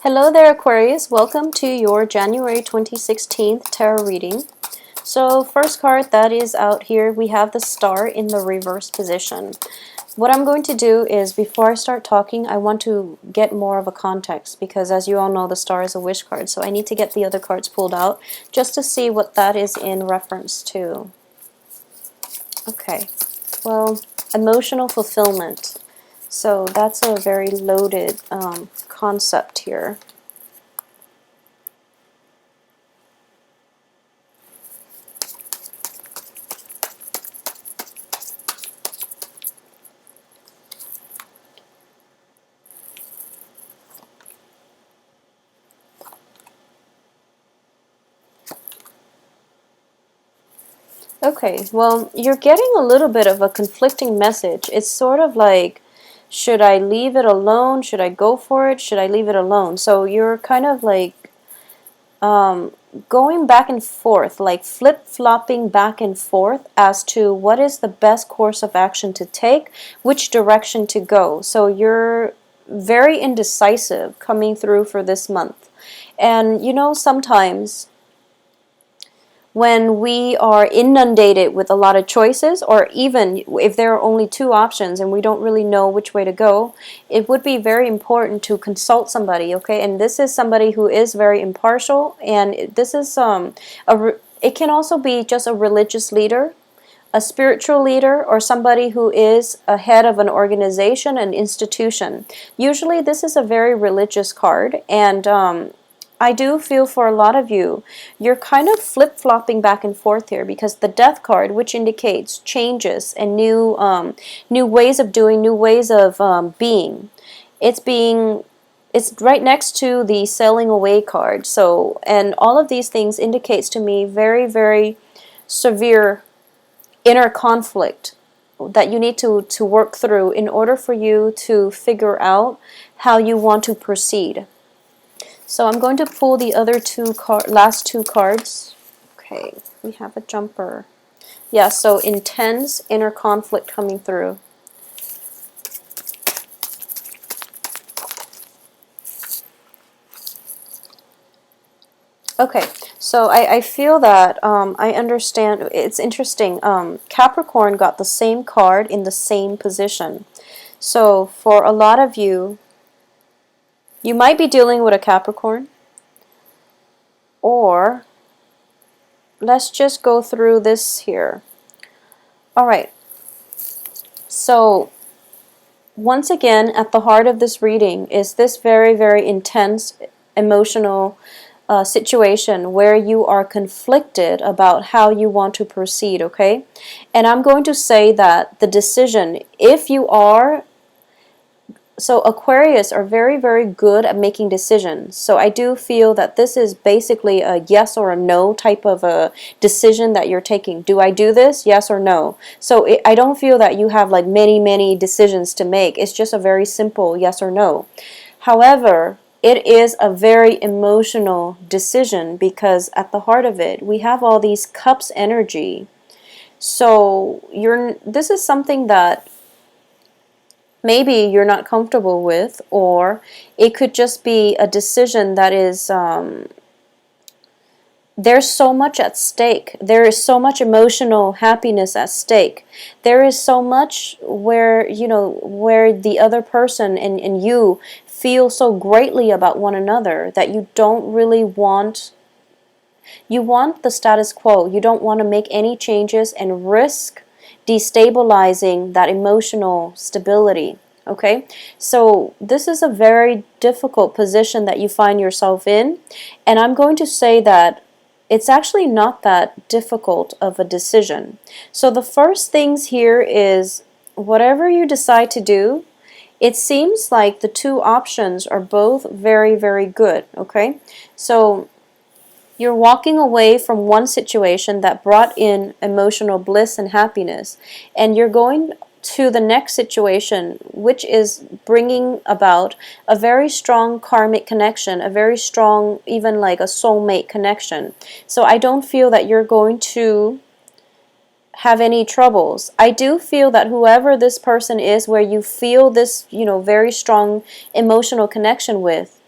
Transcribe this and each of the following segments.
Hello there, Aquarius. Welcome to your January 2016 tarot reading. So first card that is out here, we have the Star in the reverse position. What I'm going to do is, before I start talking, I want to get more of a context because, as you all know, the Star is a wish card. So I need to get the other cards pulled out just to see what that is in reference to. Okay, well, emotional fulfillment. So that's a very loaded concept here. Okay, well, you're getting a little bit of a conflicting message. It's sort of like, should I leave it alone? Should I go for it? Should I leave it alone? So you're kind of like going back and forth, like flip-flopping back and forth as to what is the best course of action to take, which direction to go. So you're very indecisive coming through for this month. And you know, sometimes when we are inundated with a lot of choices, or even if there are only two options and we don't really know which way to go, it would be very important to consult somebody, okay? And this is somebody who is very impartial, and this is it can also be just a religious leader, a spiritual leader, or somebody who is a head of an organization, an institution. Usually this is a very religious card, and I do feel for a lot of you, you're kind of flip-flopping back and forth here, because the Death card, which indicates changes and new ways of doing, new ways of being, it's right next to the sailing away card. So, and all of these things indicates to me very, very severe inner conflict that you need to work through in order for you to figure out how you want to proceed. So I'm going to pull the other last two cards. Okay, we have a jumper. Yeah, so intense inner conflict coming through. Okay, so I feel that I understand. It's interesting. Capricorn got the same card in the same position. So for a lot of you, you might be dealing with a Capricorn, or let's just go through this here. All right. So once again, at the heart of this reading is this very, very intense emotional situation where you are conflicted about how you want to proceed, okay? And I'm going to say that the decision, if you are, so Aquarius are very, very good at making decisions. So I do feel that this is basically a yes or a no type of a decision that you're taking. Do I do this? Yes or no? So I don't feel that you have like many, many decisions to make. It's just a very simple yes or no. However, it is a very emotional decision, because at the heart of it, we have all these cups energy. So this is something that maybe you're not comfortable with, or it could just be a decision that is, there's so much at stake. There is so much emotional happiness at stake. There is so much where, you know, where the other person and you feel so greatly about one another that you don't really want, you want the status quo. You don't want to make any changes and risk destabilizing that emotional stability. Okay, so this is a very difficult position that you find yourself in, and I'm going to say that it's actually not that difficult of a decision. So the first things here is, whatever you decide to do, it seems like the two options are both very, very good. Okay, so you're walking away from one situation that brought in emotional bliss and happiness, and you're going to the next situation, which is bringing about a very strong karmic connection, a very strong, even like a soulmate connection. So I don't feel that you're going to have any troubles. I do feel that whoever this person is, where you feel this, you know, very strong emotional connection with,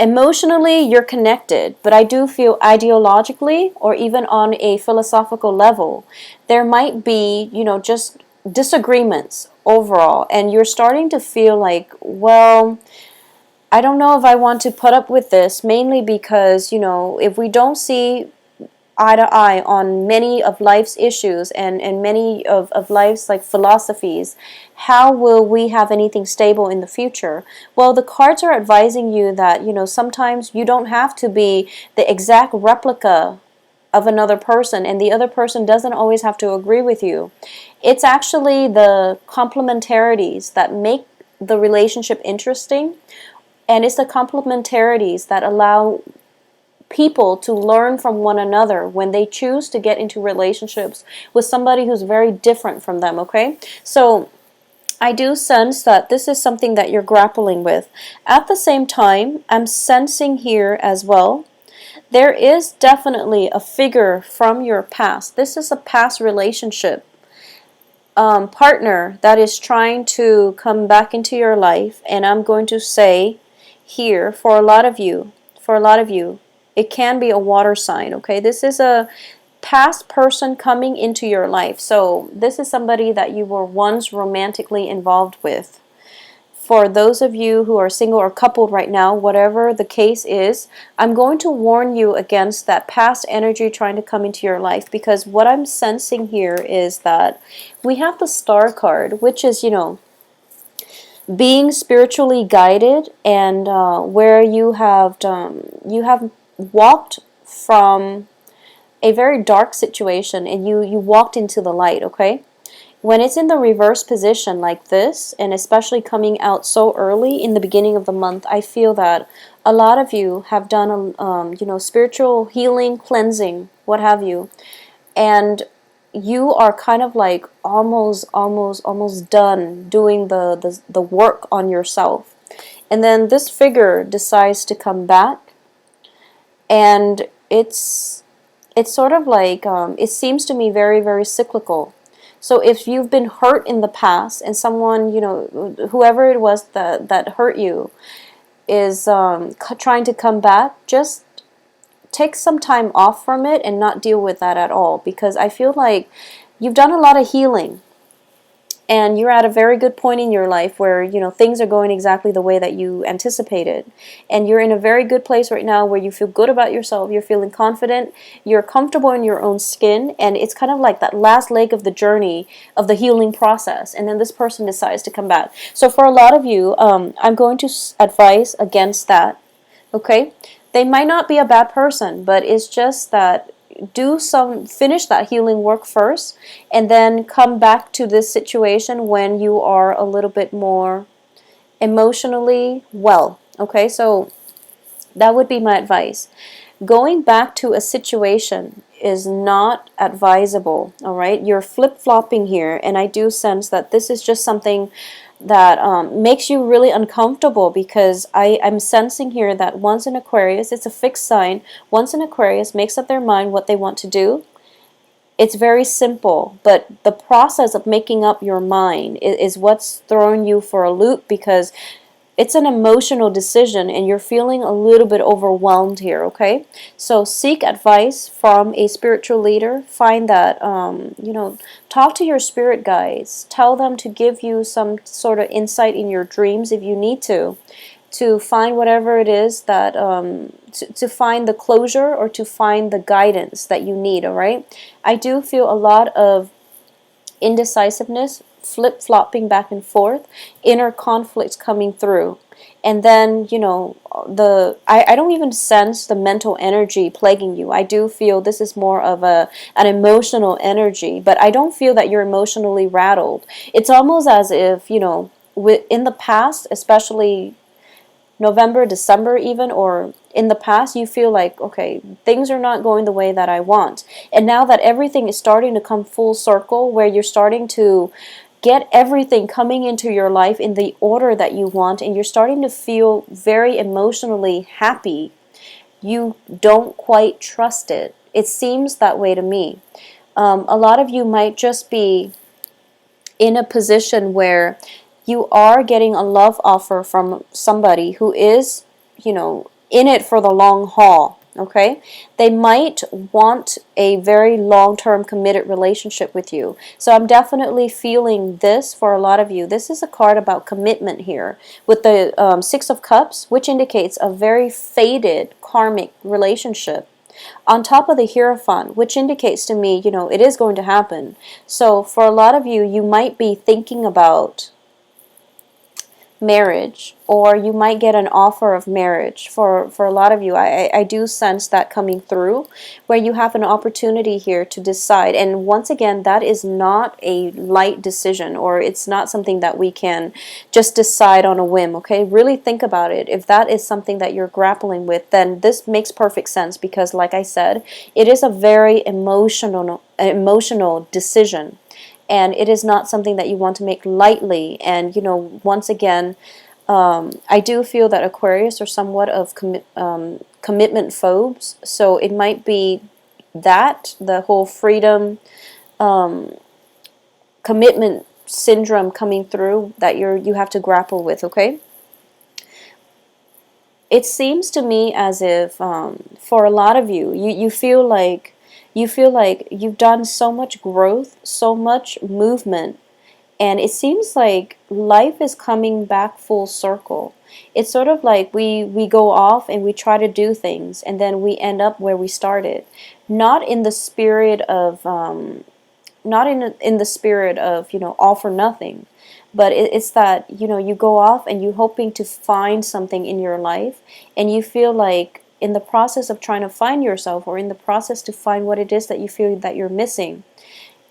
Emotionally, you're connected, but I do feel ideologically or even on a philosophical level, there might be, just disagreements overall. And you're starting to feel like, well, I don't know if I want to put up with this, mainly because, if we don't see eye to eye on many of life's issues and many of life's like philosophies, how will we have anything stable in the future? Well, the cards are advising you that, sometimes you don't have to be the exact replica of another person, and the other person doesn't always have to agree with you. It's actually the complementarities that make the relationship interesting, and it's the complementarities that allow people to learn from one another when they choose to get into relationships with somebody who's very different from them, okay? So I do sense that this is something that you're grappling with. At the same time, I'm sensing here as well, there is definitely a figure from your past. This is a past relationship partner that is trying to come back into your life, and I'm going to say here, for a lot of you, it can be a water sign, okay? This is a past person coming into your life. So this is somebody that you were once romantically involved with. For those of you who are single or coupled right now, whatever the case is, I'm going to warn you against that past energy trying to come into your life, because what I'm sensing here is that we have the Star card, which is, being spiritually guided, and where you have walked from a very dark situation and you walked into the light, okay? When it's in the reverse position like this, and especially coming out so early in the beginning of the month, I feel that a lot of you have done spiritual healing, cleansing, what have you, and you are kind of like almost done doing the work on yourself. And then this figure decides to come back, and it's sort of like, it seems to me very, very cyclical. So if you've been hurt in the past, and someone, whoever it was that hurt you is trying to come back, just take some time off from it and not deal with that at all, because I feel like you've done a lot of healing, and you're at a very good point in your life where, things are going exactly the way that you anticipated. And you're in a very good place right now where you feel good about yourself, you're feeling confident, you're comfortable in your own skin, and it's kind of like that last leg of the journey of the healing process. And then this person decides to come back. So for a lot of you, I'm going to advise against that, okay? They might not be a bad person, but it's just that finish that healing work first, and then come back to this situation when you are a little bit more emotionally well, okay? So that would be my advice. Going back to a situation is not advisable, all right? You're flip-flopping here, and I do sense that this is just something that makes you really uncomfortable, because I'm sensing here that once in Aquarius, it's a fixed sign, once in Aquarius makes up their mind what they want to do, it's very simple, but the process of making up your mind is what's throwing you for a loop, because it's an emotional decision and you're feeling a little bit overwhelmed here, okay? So seek advice from a spiritual leader. Find that, talk to your spirit guides. Tell them to give you some sort of insight in your dreams if you need to find whatever it is that, to find the closure or to find the guidance that you need, all right? I do feel a lot of indecisiveness, flip-flopping back and forth, inner conflicts coming through. And then, I don't even sense the mental energy plaguing you. I do feel this is more of an emotional energy, but I don't feel that you're emotionally rattled. It's almost as if, in the past, especially November, December even, or in the past, you feel like, okay, things are not going the way that I want. And now that everything is starting to come full circle, where you're starting to get everything coming into your life in the order that you want, and you're starting to feel very emotionally happy, you don't quite trust it. It seems that way to me. A lot of you might just be in a position where you are getting a love offer from somebody who is, in it for the long haul. Okay, they might want a very long-term committed relationship with you. So I'm definitely feeling this for a lot of you. This is a card about commitment here with the Six of Cups, which indicates a very faded karmic relationship. On top of the Hierophant, which indicates to me, it is going to happen. So for a lot of you, you might be thinking about marriage, or you might get an offer of marriage. For a lot of you, I do sense that coming through, where you have an opportunity here to decide. And once again, that is not a light decision, or it's not something that we can just decide on a whim. Okay, really think about it. If that is something that you're grappling with, then this makes perfect sense, because like I said, it is a very emotional decision, and it is not something that you want to make lightly. And once again, I do feel that Aquarius are somewhat of commitment phobes, so it might be that the whole freedom commitment syndrome coming through that you have to grapple with. Okay, it seems to me as if for a lot of you, you feel like you've done so much growth, so much movement, and it seems like life is coming back full circle. It's sort of like we go off and we try to do things, and then we end up where we started. Not in the spirit of all for nothing, but it's that you go off and you're hoping to find something in your life, and you feel like in the process of trying to find yourself, or in the process to find what it is that you feel that you're missing,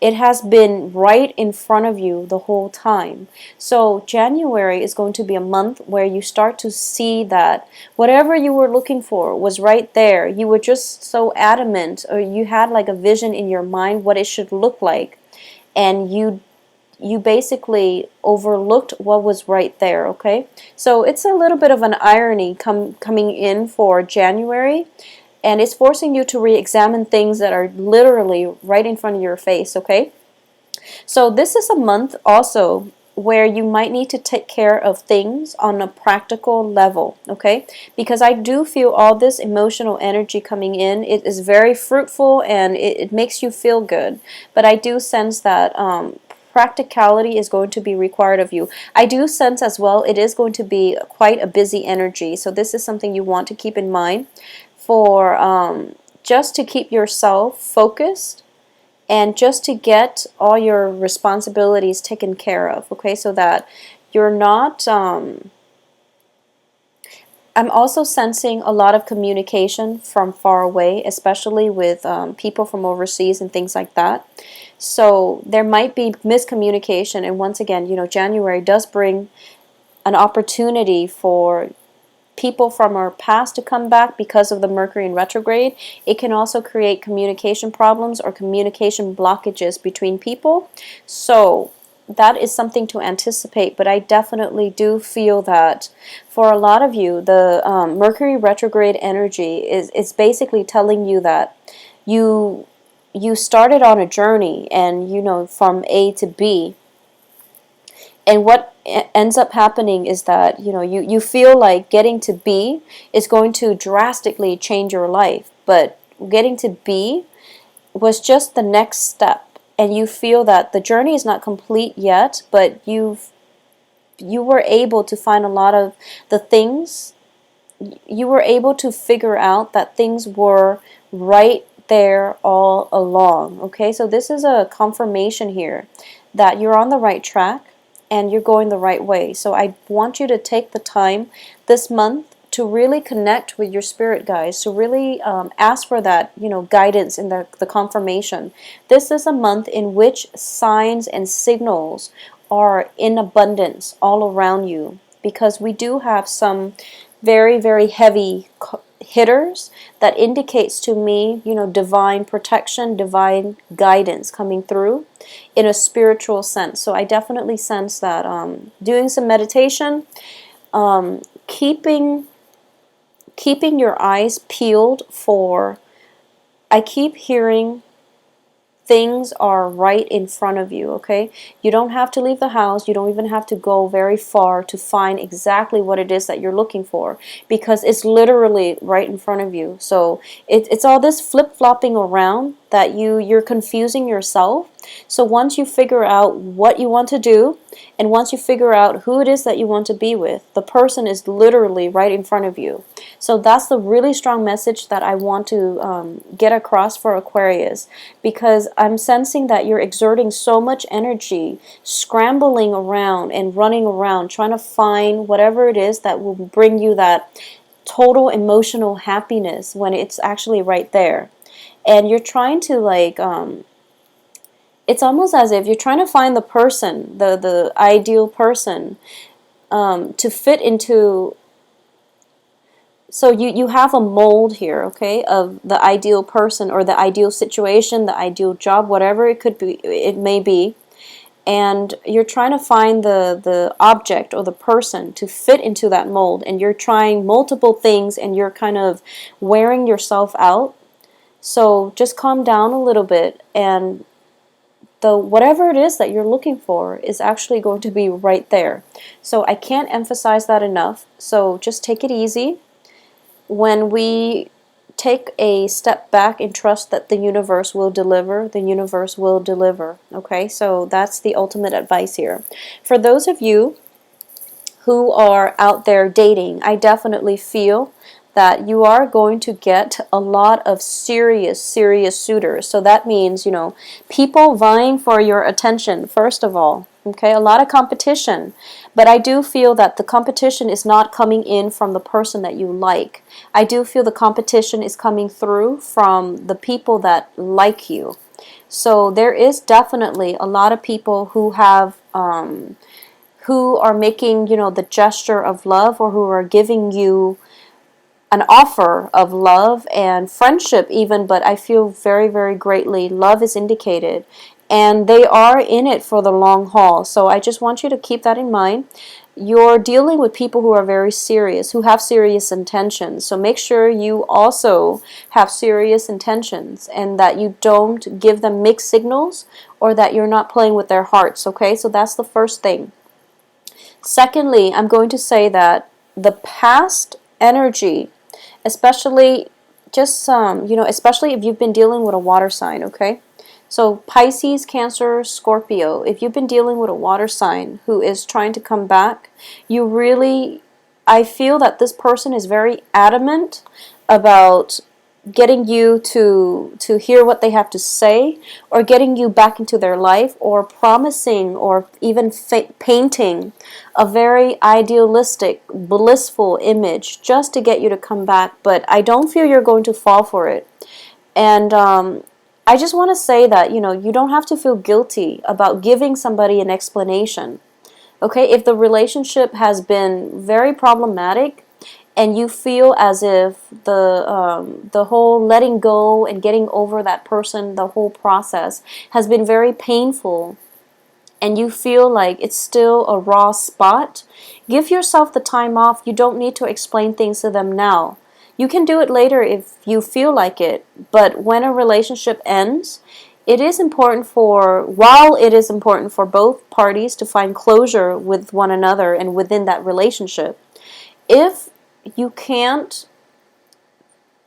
it has been right in front of you the whole time. So January is going to be a month where you start to see that whatever you were looking for was right there. You were just so adamant, or you had like a vision in your mind what it should look like, and you basically overlooked what was right there. Okay, so it's a little bit of an irony coming in for January, and it's forcing you to re-examine things that are literally right in front of your face. Okay, so this is a month also where you might need to take care of things on a practical level. Okay, because I do feel all this emotional energy coming in, it is very fruitful, and it makes you feel good, but I do sense that practicality is going to be required of you. I do sense as well it is going to be quite a busy energy, so this is something you want to keep in mind for just to keep yourself focused, and just to get all your responsibilities taken care of. Okay, so that you're not I'm also sensing a lot of communication from far away, especially with people from overseas and things like that. So there might be miscommunication, and once again, January does bring an opportunity for people from our past to come back because of the Mercury in retrograde. It can also create communication problems or communication blockages between people. So that is something to anticipate, but I definitely do feel that for a lot of you, the Mercury retrograde energy is basically telling you that you started on a journey, and from A to B, and what ends up happening is that you feel like getting to B is going to drastically change your life, but getting to B was just the next step, and you feel that the journey is not complete yet, but you were able to find a lot of the things. You were able to figure out that things were right there all along. Okay, so this is a confirmation here that you're on the right track and you're going the right way. So I want you to take the time this month to really connect with your spirit guides, to really ask for that guidance and the confirmation. This is a month in which signs and signals are in abundance all around you, because we do have some very, very heavy hitters that indicates to me, divine protection, divine guidance coming through in a spiritual sense. So I definitely sense that doing some meditation, keeping your eyes peeled for, I keep hearing things are right in front of you, okay? You don't have to leave the house. You don't even have to go very far to find exactly what it is that you're looking for, because it's literally right in front of you. So it's all this flip-flopping around that you're confusing yourself. So once you figure out what you want to do, and once you figure out who it is that you want to be with, the person is literally right in front of you. So that's the really strong message that I want to get across for Aquarius, because I'm sensing that you're exerting so much energy, scrambling around and running around, trying to find whatever it is that will bring you that total emotional happiness when it's actually right there. And you're trying to like it's almost as if you're trying to find the person, the ideal person, to fit into. So you have a mold here, okay, of the ideal person or the ideal situation, the ideal job, whatever it could be, it may be. And you're trying to find the object or the person to fit into that mold, and you're trying multiple things, and you're kind of wearing yourself out. So just calm down a little bit, and the whatever it is that you're looking for is actually going to be right there. So I can't emphasize that enough. So just take it easy. When we take a step back and trust that the universe will deliver, the universe will deliver. Okay, so that's the ultimate advice here. For those of you who are out there dating, I definitely feel that you are going to get a lot of serious suitors. So that means, people vying for your attention, first of all. Okay, a lot of competition. But I do feel that the competition is not coming in from the person that you like. I do feel the competition is coming through from the people that like you. So there is definitely a lot of people who have who are making, the gesture of love, or who are giving you an offer of love and friendship even, but I feel very, very greatly love is indicated, and they are in it for the long haul. So I just want you to keep that in mind. You're dealing with people who are very serious, who have serious intentions. So make sure you also have serious intentions, and that you don't give them mixed signals, or that you're not playing with their hearts, okay? So that's the first thing. Secondly, I'm going to say that the past energy, especially especially if you've been dealing with a water sign, okay? So Pisces, Cancer, Scorpio, if you've been dealing with a water sign who is trying to come back, I feel that this person is very adamant about getting you to hear what they have to say, or getting you back into their life, or promising, or even painting a very idealistic, blissful image just to get you to come back. But I don't feel you're going to fall for it. And I just want to say that, you don't have to feel guilty about giving somebody an explanation. Okay, if the relationship has been very problematic, and you feel as if the whole letting go and getting over that person, the whole process has been very painful, and you feel like it's still a raw spot, give yourself the time off. You don't need to explain things to them now. You can do it later if you feel like it, but when a relationship ends, while it is important for both parties to find closure with one another and within that relationship, if you can't,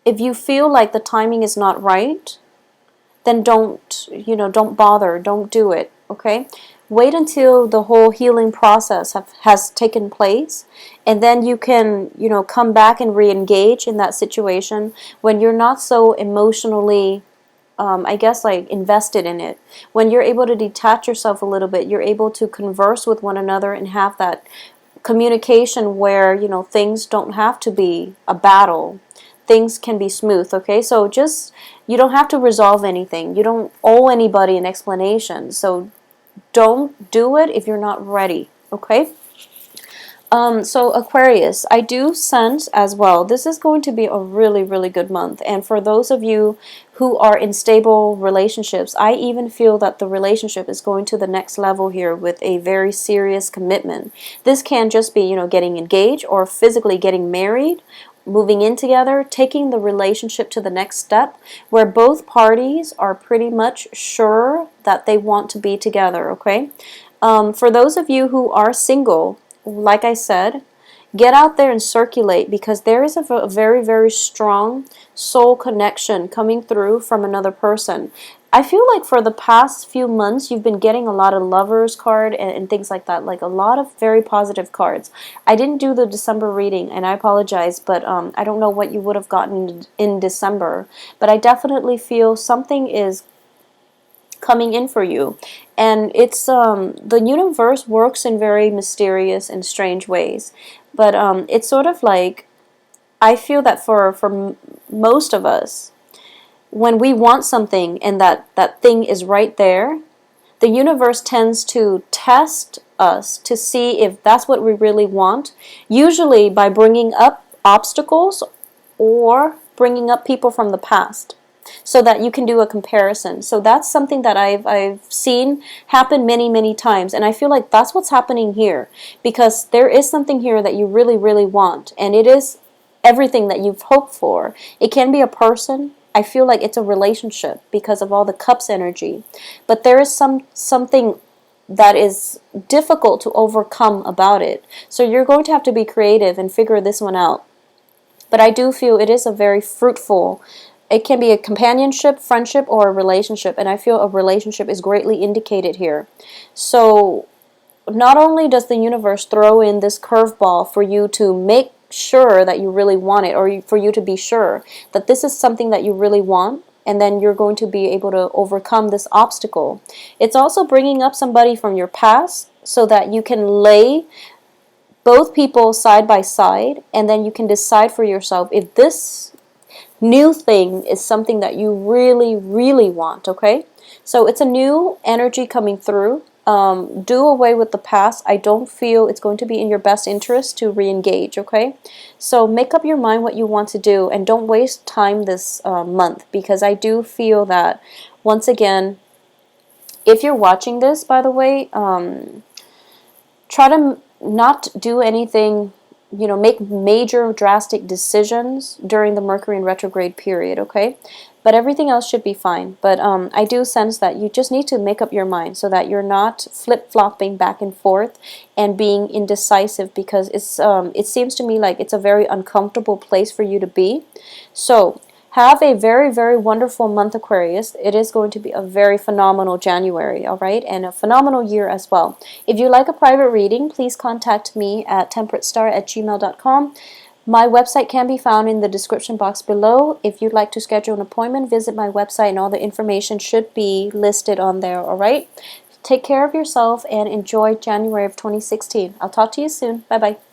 if you feel like the timing is not right, then don't bother, don't do it, okay? Wait until the whole healing process has taken place, and then you can, come back and re-engage in that situation when you're not so emotionally, I guess, like invested in it. When you're able to detach yourself a little bit, you're able to converse with one another and have that communication where, things don't have to be a battle. Things can be smooth, okay? So you don't have to resolve anything. You don't owe anybody an explanation. So don't do it if you're not ready, okay? So Aquarius, I do sense as well, this is going to be a really, really good month. And for those of you who are in stable relationships, I even feel that the relationship is going to the next level here with a very serious commitment. This can just be, getting engaged or physically getting married, moving in together, taking the relationship to the next step, where both parties are pretty much sure that they want to be together, okay? For those of you who are single, like I said, get out there and circulate, because there is a very, very strong soul connection coming through from another person. I feel like for the past few months, you've been getting a lot of lovers card and things like that, like a lot of very positive cards. I didn't do the December reading, and I apologize, but I don't know what you would have gotten in December. But I definitely feel something is coming in for you, and it's the universe works in very mysterious and strange ways, but it's sort of like, I feel that for most of us, when we want something and that thing is right there, the universe tends to test us to see if that's what we really want, usually by bringing up obstacles or bringing up people from the past, so that you can do a comparison. So that's something that I've seen happen many, many times, and I feel like that's what's happening here, because there is something here that you really, really want, and it is everything that you've hoped for. It can be a person. I feel like it's a relationship because of all the cups energy, but there is something that is difficult to overcome about it. So you're going to have to be creative and figure this one out. But I do feel it is a very fruitful, it can be a companionship, friendship, or a relationship, and I feel a relationship is greatly indicated here. So not only does the universe throw in this curveball for you to make sure that you really want it, or for you to be sure that this is something that you really want, and then you're going to be able to overcome this obstacle. It's also bringing up somebody from your past so that you can lay both people side by side, and then you can decide for yourself if this new thing is something that you really, really want, okay? So it's a new energy coming through. Do away with the past. I don't feel it's going to be in your best interest to re-engage, okay? So make up your mind what you want to do, and don't waste time this month, because I do feel that, once again, if you're watching this, by the way, try to not do anything, make major drastic decisions during the Mercury in retrograde period, okay? But everything else should be fine. But I do sense that you just need to make up your mind so that you're not flip-flopping back and forth and being indecisive, because it seems to me like it's a very uncomfortable place for you to be. So have a very, very wonderful month, Aquarius. It is going to be a very phenomenal January, all right? And a phenomenal year as well. If you like a private reading, please contact me at temperatestar@gmail.com. My website can be found in the description box below. If you'd like to schedule an appointment, visit my website, and all the information should be listed on there, all right? Take care of yourself and enjoy January of 2016. I'll talk to you soon. Bye-bye.